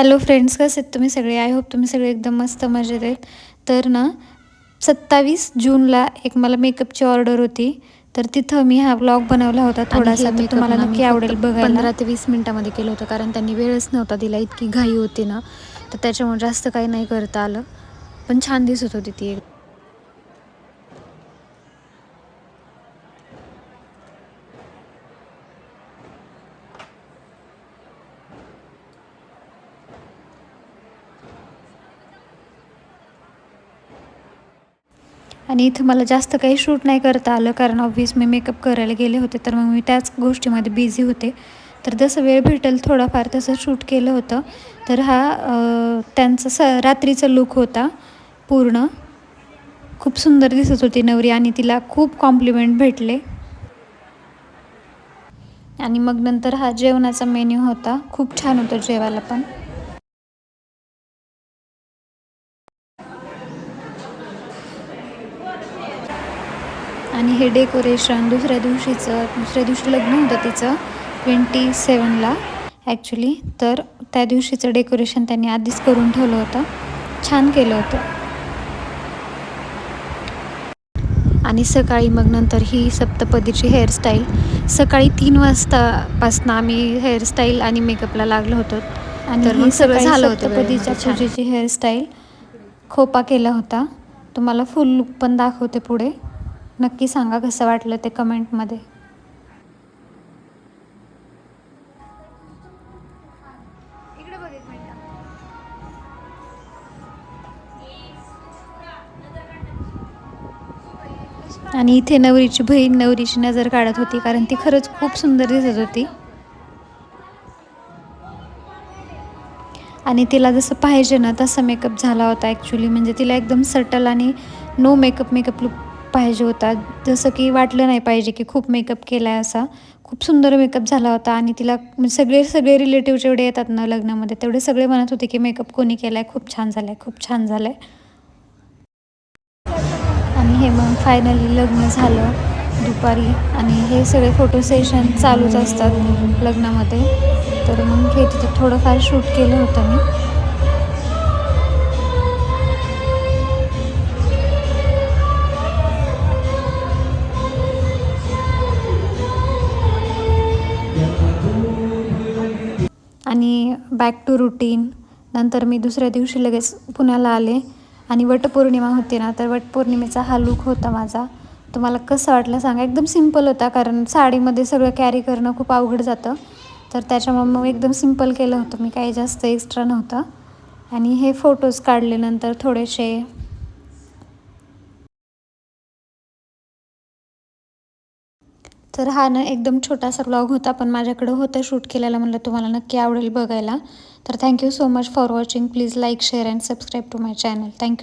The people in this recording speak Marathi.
हॅलो फ्रेंड्स, कसे आहेत तुम्ही सगळे? आय होप तुम्ही सगळे एकदम मस्त मजेत आहेत. तर ना 27 जूनला एक मला मेकअपची ऑर्डर होती. तर तिथं मी हा व्लॉग बनवला होता आणि थोडासा, हे तर मेकअप तुम्हाला ना मी नक्की फक्त आवडेल बघायला. 15 ते 20 मिनिटामध्ये केलं होतं, कारण त्यांनी वेळच नव्हता दिला. इतकी घाई होती ना, तर त्याच्यामुळे जास्त काही नाही करता आलं. पण छान दिसत होती ती. आणि इथं मला जास्त काही शूट नाही करता आलं, कारण ऑब्व्हियस मी मेकअप करायला गेले होते, तर मग मी त्याच गोष्टीमध्ये बिझी होते. तर जसं वेळ भेटेल थोडाफार तसं शूट केलं होतं. तर हा त्यांचा रात्रीचा लूक होता पूर्ण. खूप सुंदर दिसत होती नवरी आणि तिला खूप कॉम्प्लिमेंट भेटले. आणि मग नंतर हा जेवणाचा मेन्यू होता. खूप छान होतं जेवायला पण. आणि हे डेकोरेशन दुसऱ्या दिवशी लग्न होतं तिचं 27ला ॲक्च्युली. तर त्या दिवशीचं डेकोरेशन त्यांनी आधीच करून ठेवलं होतं. छान केलं होतं. आणि सकाळी मग नंतर ही सप्तपदीची हेअरस्टाईल. सकाळी 3 वाजतापासून आम्ही हेअरस्टाईल आणि मेकअपला लागलो होतो. आणि तर ही मग सगळं सकाळी झालं होतं सप्तपदीच्या वेळेमध्ये छान. पूजेची हेअरस्टाईल. खोपा केला होता. तुम्हाला फुल लुक पण दाखवते पुढे. नक्की सांगा कसं वाटलं ते कमेंटमध्ये. आणि इथे नवरीची बहीण नवरीची नजर काढत होती, कारण ती खरंच खूप सुंदर दिसत होती. आणि तिला जसं पाहिजे ना तसा मेकअप झाला होता ॲक्च्युली. म्हणजे तिला एकदम सटल आणि नो मेकअप लुक पाहिजे होता. जसं की वाटलं नाही पाहिजे की खूप मेकअप केला आहे असा. खूप सुंदर मेकअप झाला होता. आणि तिला सगळे रिलेटिव्ह जेवढे येतात ना लग्नामध्ये, तेवढे सगळे म्हणत होते की मेकअप कोणी केला आहे, खूप छान झाला आहे, खूप छान झालं आहे. आणि हे मग फायनली लग्न झालं दुपारी. आणि हे सगळे फोटो सेशन चालूच असतात लग्नामध्ये. तर मग हे तिथं थोडंफार शूट केलं होतं मी. आणि बॅक टू रुटीन. नंतर मी दुसऱ्या दिवशी लगेच पुण्याला आले. आणि वटपौर्णिमा होती ना, तर वटपौर्णिमेचा हा लूक होता माझा. तुम्हाला कसं वाटलं सांगा. एकदम सिम्पल होता, कारण साडीमध्ये सगळं कॅरी करणं खूप अवघड जातं. तर त्याच्यामुळे मग एकदम सिम्पल केलं होतं मी, काही जास्त एक्स्ट्रा नव्हतं. आणि हे फोटोज काढले नंतर थोडेसे. तर हा ना एकदम छोटासा व्लॉग होता, पण माझ्याकडं होतं शूट केलेला. म्हणलं तुम्हाला नक्की आवडेल बघायला. तर thank you so much for watching. Please like, share and subscribe to my channel. Thank you.